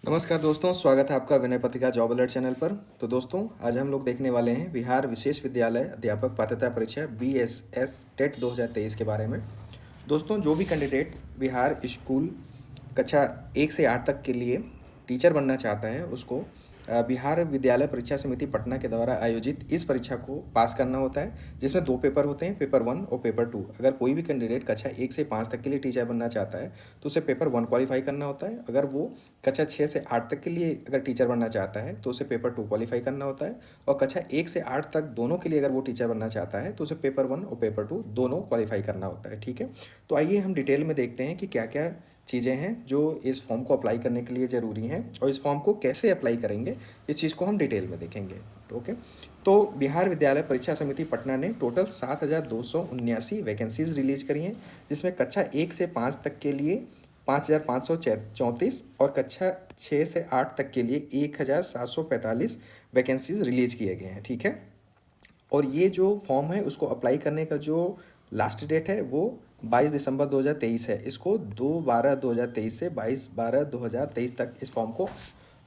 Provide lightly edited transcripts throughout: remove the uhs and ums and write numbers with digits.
नमस्कार दोस्तों, स्वागत है आपका Vinay Patrika job alert channel पर। तो दोस्तों, आज हम लोग देखने वाले हैं बिहार विशेष विद्यालय अध्यापक पात्रता परीक्षा BSS टेट 2023 के बारे में। दोस्तों, जो भी कैंडिडेट बिहार स्कूल कक्षा 1 से 8 तक के लिए टीचर बनना चाहता है, उसको बिहार विद्यालय परीक्षा समिति पटना के द्वारा आयोजित इस परीक्षा को पास करना होता है, जिसमें 2 पेपर होते हैं, पेपर 1 और पेपर 2। अगर कोई भी कैंडिडेट कक्षा 1 से 5 तक के लिए टीचर बनना चाहता है तो उसे पेपर 1 क्वालिफाई करना होता है। अगर वो कक्षा 6 से 8 तक के लिए अगर टीचर बनना चाहता है तो उसे पेपर 2 क्वालिफाई करना होता है। और कक्षा 1 से 8 तक दोनों के लिए अगर वो टीचर बनना चाहता है तो उसे पेपर 1 और पेपर 2 दोनों क्वालिफाई करना होता है। ठीक है, तो आइए हम डिटेल में देखते हैं कि क्या क्या चीज़ें हैं जो इस फॉर्म को अप्लाई करने के लिए ज़रूरी हैं और इस फॉर्म को कैसे अप्लाई करेंगे, इस चीज़ को हम डिटेल में देखेंगे। ओके, तो बिहार विद्यालय परीक्षा समिति पटना ने टोटल 7,279 वैकेंसीज रिलीज करी हैं, जिसमें कक्षा 1 से 5 तक के लिए 5,534 और कक्षा 6 से 8 तक के लिए 1,745 वैकेंसीज रिलीज किए गए हैं। ठीक है, और ये जो फॉर्म है उसको अप्लाई करने का जो लास्ट डेट है वो 22 दिसंबर 2023 है। इसको 2/12/2023 से 22/12/2023 तक इस फॉर्म को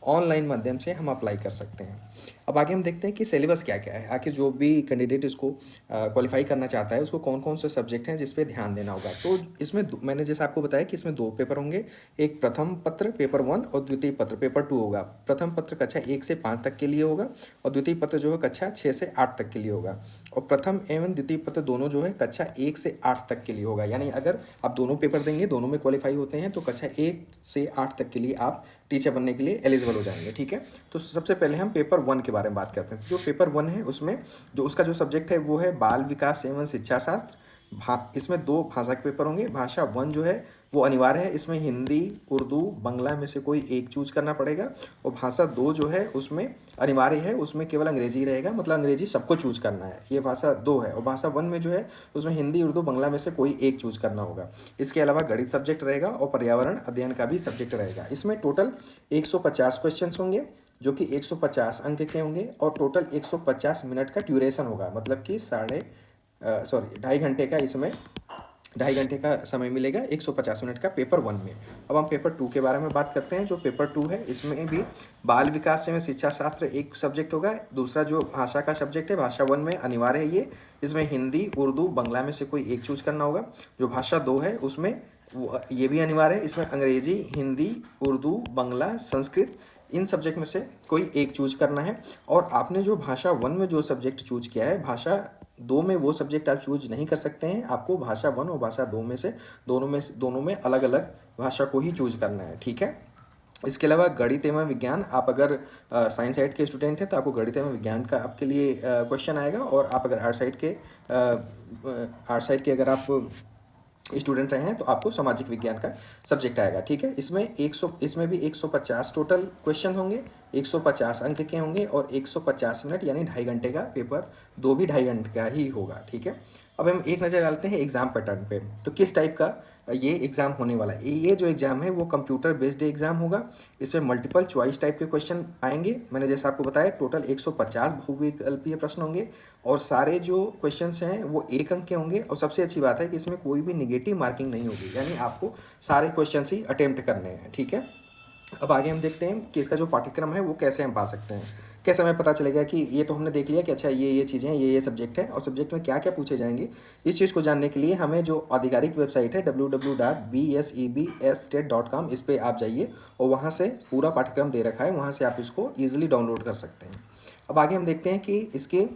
ऑनलाइन माध्यम से हम अप्लाई कर सकते हैं। अब आगे हम देखते हैं कि सिलेबस क्या क्या है। आखिर जो भी कैंडिडेट इसको क्वालिफाई करना चाहता है उसको कौन कौन से सब्जेक्ट हैं जिस पे ध्यान देना होगा। तो इसमें मैंने जैसे आपको बताया कि इसमें 2 पेपर होंगे, एक प्रथम पत्र पेपर 1 और द्वितीय पत्र पेपर 2 होगा। प्रथम पत्र कक्षा 1 से 5 तक के लिए होगा और द्वितीय पत्र जो है कक्षा 6 से 8 तक के लिए होगा। और प्रथम एवं द्वितीय पत्र दोनों जो है कक्षा 1 से 8 तक के लिए होगा। यानी अगर आप दोनों पेपर देंगे, दोनों में क्वालिफाई होते हैं, तो कक्षा 1 से 8 तक के लिए आप टीचर बनने के लिए एलिजिबल हो जाएंगे। ठीक है, तो सबसे पहले हम पेपर 1 के बारे में बात करते हैं। जो पेपर 1 है उसमें जो उसका जो सब्जेक्ट है वो है बाल विकास एवं शिक्षा शास्त्र। इसमें 2 भाषा के पेपर होंगे। भाषा 1 जो है वो अनिवार्य है, इसमें हिंदी, उर्दू, बांग्ला में से कोई एक चूज करना पड़ेगा। और भाषा 2 जो है उसमें अनिवार्य है, उसमें केवल अंग्रेजी रहेगा, मतलब अंग्रेजी सबको चूज करना है। ये भाषा 2 है। और भाषा 1 में जो है उसमें हिंदी, उर्दू, बांग्ला में से कोई एक चूज करना होगा। इसके अलावा गणित सब्जेक्ट रहेगा और पर्यावरण अध्ययन का भी सब्जेक्ट रहेगा। इसमें टोटल 150 क्वेश्चन होंगे जो कि 150 अंक के होंगे और टोटल 150 मिनट का ड्यूरेशन होगा, मतलब कि 2.5 घंटे का इसमें 2.5 घंटे का समय मिलेगा 150 मिनट का पेपर 1 में। अब हम पेपर 2 के बारे में बात करते हैं। जो पेपर 2 है इसमें भी बाल विकास एवं शिक्षा शास्त्र एक सब्जेक्ट होगा। दूसरा जो भाषा का सब्जेक्ट है, भाषा 1 में अनिवार्य है ये, इसमें हिंदी, उर्दू, बांग्ला में से कोई एक चूज करना होगा। जो भाषा 2 है उसमें ये भी अनिवार्य है, इसमें अंग्रेजी, हिंदी, उर्दू, बांग्ला, संस्कृत, इन सब्जेक्ट में से कोई एक चूज करना है। और आपने जो भाषा 1 में जो सब्जेक्ट चूज किया है, भाषा 2 में वो सब्जेक्ट आप चूज नहीं कर सकते हैं। आपको भाषा 1 और भाषा 2 में से दोनों में अलग अलग भाषा को ही चूज करना है। ठीक है, इसके अलावा गणित एवं विज्ञान, आप अगर साइंस साइड के स्टूडेंट हैं तो आपको गणित एवं विज्ञान का आपके लिए क्वेश्चन आएगा। और आप अगर आर्ट साइड के अगर आप स्टूडेंट रहे हैं तो आपको सामाजिक विज्ञान का सब्जेक्ट आएगा। ठीक है, इसमें भी 150 टोटल क्वेश्चन होंगे, 150 अंक के होंगे और 150 मिनट यानी 2.5 घंटे का पेपर 2 भी 2.5 घंटे का ही होगा। ठीक है, अब हम एक नज़र डालते हैं एग्जाम पैटर्न पे। तो किस टाइप का ये एग्जाम होने वाला है। ये जो एग्जाम है वो कंप्यूटर बेस्ड एग्जाम होगा। इसमें मल्टीपल चॉइस टाइप के क्वेश्चन आएंगे। मैंने जैसा आपको बताया टोटल 150 बहुविकल्पीय प्रश्न होंगे और सारे जो क्वेश्चंस हैं वो 1 अंक के होंगे। और सबसे अच्छी बात है कि इसमें कोई भी निगेटिव मार्किंग नहीं होगी, यानी आपको सारे क्वेश्चन ही अटेम्प्ट करने हैं। ठीक है, अब आगे हम देखते हैं कि इसका जो पाठ्यक्रम है वो कैसे हम पा सकते हैं। कैसे हमें पता चलेगा कि ये तो हमने देख लिया कि अच्छा ये चीज़ें हैं, ये सब्जेक्ट है और सब्जेक्ट में क्या क्या पूछे जाएंगे। इस चीज़ को जानने के लिए हमें जो आधिकारिक वेबसाइट है www.bsebstate.com, इस पर आप जाइए और वहाँ से पूरा पाठ्यक्रम दे रखा है, वहाँ से आप इसको ईजिली डाउनलोड कर सकते हैं। अब आगे हम देखते हैं कि इसके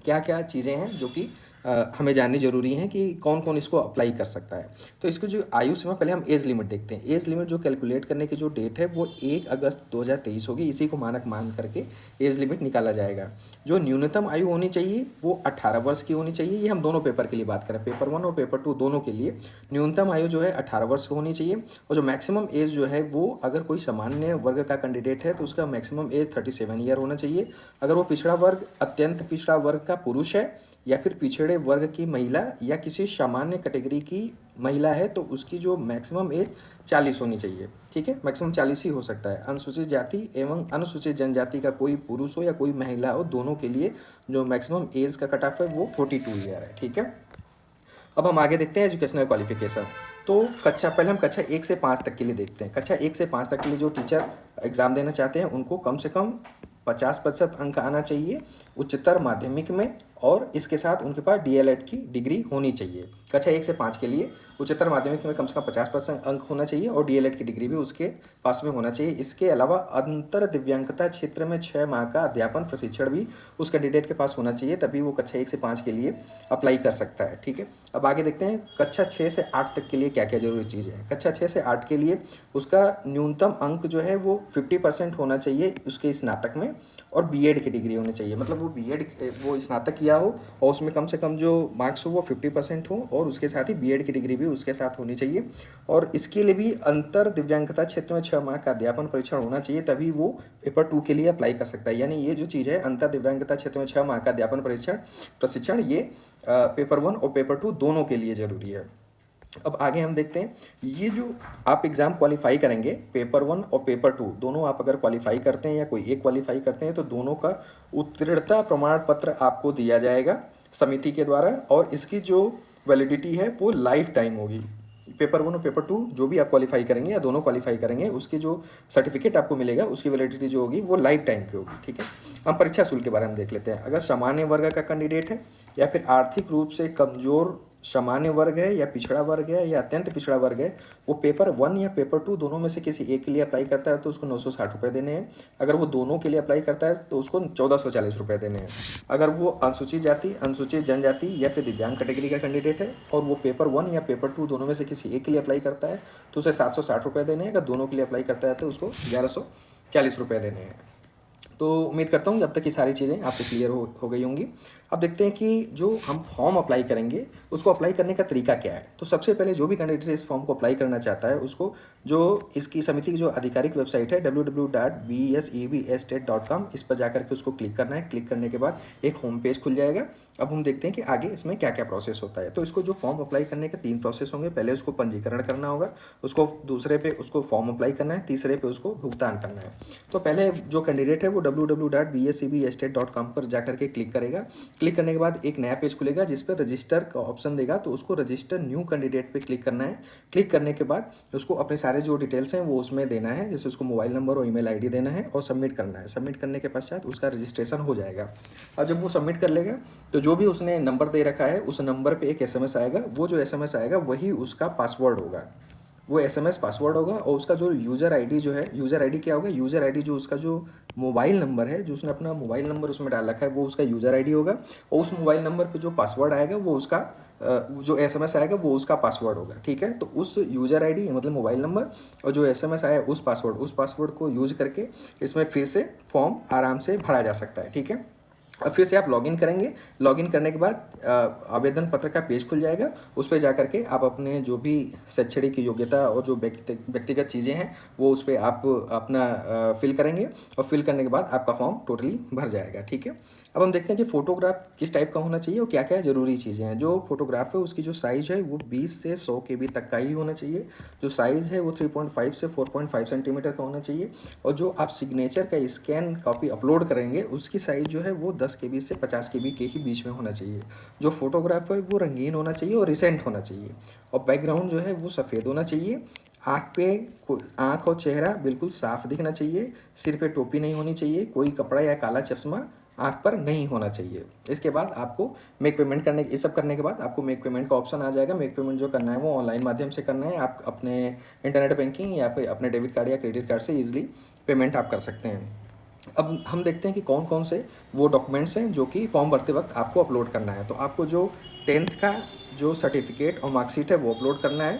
क्या क्या चीज़ें हैं जो कि हमें जाननी ज़रूरी है कि कौन कौन इसको अप्लाई कर सकता है। तो इसको जो आयु सीमा, पहले हम एज लिमिट देखते हैं। एज लिमिट जो कैलकुलेट करने की जो डेट है वो 1 अगस्त 2023 होगी। इसी को मानक मान करके एज लिमिट निकाला जाएगा। जो न्यूनतम आयु होनी चाहिए वो 18 वर्ष की होनी चाहिए। ये हम दोनों पेपर के लिए बात करें, पेपर 1 और पेपर 2 दोनों के लिए न्यूनतम आयु जो है 18 वर्ष की होनी चाहिए। और जो मैक्सिमम एज जो है वो अगर कोई सामान्य वर्ग का कैंडिडेट है तो उसका मैक्सिमम एज 37 ईयर होना चाहिए। अगर वो पिछड़ा वर्ग, अत्यंत पिछड़ा वर्ग का पुरुष है या फिर पिछड़े वर्ग की महिला या किसी सामान्य कैटेगरी की महिला है तो उसकी जो मैक्सिमम एज 40 होनी चाहिए। ठीक है, मैक्सिमम 40 ही हो सकता है। अनुसूचित जाति एवं अनुसूचित जनजाति का कोई पुरुष हो या कोई महिला हो, दोनों के लिए जो मैक्सिमम एज का कट ऑफ है वो 42 ईयर है। ठीक है, अब हम आगे देखते हैं एजुकेशनल क्वालिफिकेशन। तो पहले हम कक्षा 1 से 5 तक के लिए देखते हैं। कक्षा 1 से 5 तक के लिए जो टीचर एग्ज़ाम देना चाहते हैं उनको कम से कम 50% अंक आना चाहिए उच्चतर माध्यमिक में, और इसके साथ उनके पास डीएलएड की डिग्री होनी चाहिए। कक्षा 1 से 5 के लिए उच्चतर माध्यमिक में कम से कम 50% अंक होना चाहिए और डीएलएड की डिग्री भी उसके पास में होना चाहिए। इसके अलावा अंतर दिव्यांगता क्षेत्र में 6 माह का अध्यापन प्रशिक्षण भी उस कैंडिडेट के पास होना चाहिए, तभी वो कक्षा 1 से 5 के लिए अप्लाई कर सकता है। ठीक है, अब आगे देखते हैं कक्षा 6 से 8 तक के लिए क्या क्या जरूरी चीज़ें हैं। कक्षा 6 से 8 के लिए उसका न्यूनतम अंक जो है वो 50% होना चाहिए उसके स्नातक में, और बीएड की डिग्री होनी चाहिए। मतलब वो बीएड वो स्नातक किया हो और उसमें कम से कम जो मार्क्स हो वो 50% हो, और उसके साथ ही बीएड की डिग्री भी उसके साथ होनी चाहिए। और इसके लिए भी अंतर दिव्यांगता क्षेत्र में 6 माह का अध्यापन परीक्षण होना चाहिए, तभी वो पेपर 2 के लिए अप्लाई कर सकता है। यानी ये जो चीज़ है अंतर दिव्यांगता क्षेत्र में 6 माह का अध्यापन प्रशिक्षण ये पेपर 1 और पेपर 2 दोनों के लिए ज़रूरी है। अब आगे हम देखते हैं, ये जो आप एग्ज़ाम क्वालिफाई करेंगे पेपर 1 और पेपर 2 दोनों आप अगर क्वालिफाई करते हैं या कोई एक क्वालिफाई करते हैं तो दोनों का उत्तीर्णता प्रमाण पत्र आपको दिया जाएगा समिति के द्वारा, और इसकी जो वैलिडिटी है वो लाइफ टाइम होगी। पेपर 1 और पेपर 2 जो भी आप क्वालिफाई करेंगे या दोनों क्वालिफाई करेंगे उसकी जो सर्टिफिकेट आपको मिलेगा उसकी वैलिडिटी जो होगी वो लाइफ टाइम की होगी। ठीक है, हम परीक्षा शुल्क के बारे में देख लेते हैं। अगर सामान्य वर्ग का कैंडिडेट है या फिर आर्थिक रूप से कमजोर सामान्य वर्ग है या पिछड़ा वर्ग है या अत्यंत पिछड़ा वर्ग है, वो पेपर 1 या पेपर 2 दोनों में से किसी एक के लिए अप्लाई करता है तो उसको 960 रुपये देने हैं। अगर वो दोनों के लिए अप्लाई करता है तो उसको 1440 रुपये देने हैं। अगर वो अनुसूचित जाति, अनुसूचित जनजाति या फिर दिव्यांग कैटेगरी का कैंडिडेट है और वो पेपर 1 या पेपर 2 दोनों में से किसी एक के लिए अप्लाई करता है तो उसे 760 रुपये देने हैं। अगर दोनों के लिए अप्लाई करता है तो उसको 1140 रुपये देने हैं। तो उम्मीद करता हूँ कि अब तक की सारी चीज़ें आपको क्लियर हो गई होंगी। अब देखते हैं कि जो हम फॉर्म अप्लाई करेंगे उसको अप्लाई करने का तरीका क्या है। तो सबसे पहले जो भी कैंडिडेट इस फॉर्म को अप्लाई करना चाहता है उसको जो इसकी समिति की जो आधिकारिक वेबसाइट है www.besebstate.com, इस पर जाकर के उसको क्लिक करना है। क्लिक करने के बाद एक होम पेज खुल जाएगा। अब हम देखते हैं कि आगे इसमें क्या क्या प्रोसेस होता है। तो इसको जो फॉर्म अप्लाई करने के 3 प्रोसेस होंगे। पहले उसको पंजीकरण करना होगा, उसको दूसरे पे उसको फॉर्म अप्लाई करना है, तीसरे पे उसको भुगतान करना है। तो पहले जो कैंडिडेट है वो www.besebstate.com पर जाकर के क्लिक करेगा। क्लिक करने के बाद एक नया पेज खुलेगा जिस पर रजिस्टर का ऑप्शन देगा, तो उसको रजिस्टर न्यू कैंडिडेट पे क्लिक करना है। क्लिक करने के बाद उसको अपने सारे जो डिटेल्स हैं वो उसमें देना है, जैसे उसको मोबाइल नंबर और ईमेल आईडी देना है और सबमिट करना है। सबमिट करने के पश्चात उसका रजिस्ट्रेशन हो जाएगा। और जब वो सबमिट कर लेगा तो जो भी उसने नंबर दे रखा है उस नंबर पे एक एसएमएस आएगा। वो जो एसएमएस आएगा वही उसका पासवर्ड होगा, वो एसएमएस पासवर्ड होगा। और उसका जो यूज़र आईडी जो है, यूज़र आईडी क्या होगा, यूज़र आईडी जो उसका जो मोबाइल नंबर है, जो उसने अपना मोबाइल नंबर उसमें डाल रखा है वो उसका यूज़र आईडी होगा। और उस मोबाइल नंबर पे जो पासवर्ड आएगा वो उसका जो एसएमएस आएगा वो उसका पासवर्ड होगा। ठीक है, तो उस यूज़र आईडी मतलब मोबाइल नंबर और जो एसएमएस आया उस पासवर्ड को यूज करके इसमें फिर से फॉर्म आराम से भरा जा सकता है। ठीक है, अब फिर से आप लॉगिन करेंगे। लॉगिन करने के बाद आवेदन पत्र का पेज खुल जाएगा। उस पर जा करके आप अपने जो भी शैक्षणिक योग्यता और जो व्यक्तिगत चीज़ें हैं वो उस पर आप अपना फिल करेंगे, और फिल करने के बाद आपका फॉर्म टोटली भर जाएगा। ठीक है, अब हम देखते हैं कि फ़ोटोग्राफ किस टाइप का होना चाहिए और क्या क्या ज़रूरी चीज़ें हैं। जो फोटोग्राफ है उसकी जो साइज़ है वो 20 से 100 KB तक का ही होना चाहिए। जो साइज़ है वो 3.5 से 4.5 सेंटीमीटर का होना चाहिए। और जो आप सिग्नेचर का स्कैन कॉपी अपलोड करेंगे उसकी साइज़ जो है वो 10 KB से 50 KB के ही बीच में होना चाहिए। जो फोटोग्राफ है वो रंगीन होना चाहिए और रिसेंट होना चाहिए। और बैकग्राउंड जो है वो सफ़ेद होना चाहिए। आँख और चेहरा बिल्कुल साफ दिखना चाहिए। सिर पे टोपी नहीं होनी चाहिए। कोई कपड़ा या काला चश्मा आँख पर नहीं होना चाहिए। इसके बाद आपको मेक पेमेंट करने, ये सब करने के बाद आपको मेक पेमेंट का ऑप्शन आ जाएगा। मेक पेमेंट जो करना है वो ऑनलाइन माध्यम से करना है। आप अपने इंटरनेट बैंकिंग या फिर अपने डेबिट कार्ड या क्रेडिट कार्ड से ईजिली पेमेंट आप कर सकते हैं। अब हम देखते हैं कि कौन कौन से वो डॉक्यूमेंट्स हैं जो कि फॉर्म भरते वक्त आपको अपलोड करना है। तो आपको जो 10th का जो सर्टिफिकेट और मार्कशीट है वो अपलोड करना है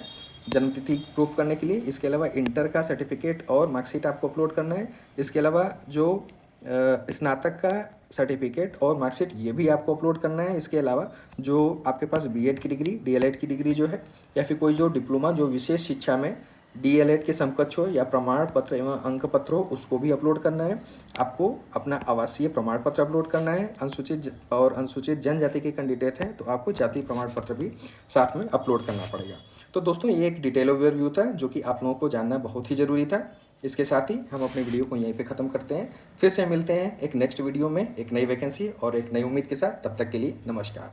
जन्मतिथि प्रूफ करने के लिए। इसके अलावा इंटर का सर्टिफिकेट और मार्कशीट आपको अपलोड करना है। इसके अलावा जो स्नातक का सर्टिफिकेट और मार्कशीट ये भी आपको अपलोड करना है। इसके अलावा जो आपके पास बीएड की डिग्री, डीएलएड की डिग्री जो है, या फिर कोई जो डिप्लोमा जो विशेष शिक्षा में डीएलएड के समकक्ष हो या प्रमाण पत्र एवं अंक पत्र हो उसको भी अपलोड करना है। आपको अपना आवासीय प्रमाण पत्र अपलोड करना है। अनुसूचित जनजाति के कैंडिडेट हैं तो आपको जाति प्रमाण पत्र भी साथ में अपलोड करना पड़ेगा। तो दोस्तों ये एक डिटेल ओवरव्यू था जो कि आप लोगों को जानना बहुत ही ज़रूरी था। इसके साथ ही हम अपने वीडियो को यहीं पे ख़त्म करते हैं। फिर से मिलते हैं एक नेक्स्ट वीडियो में एक नई वैकेंसी और एक नई उम्मीद के साथ। तब तक के लिए नमस्कार।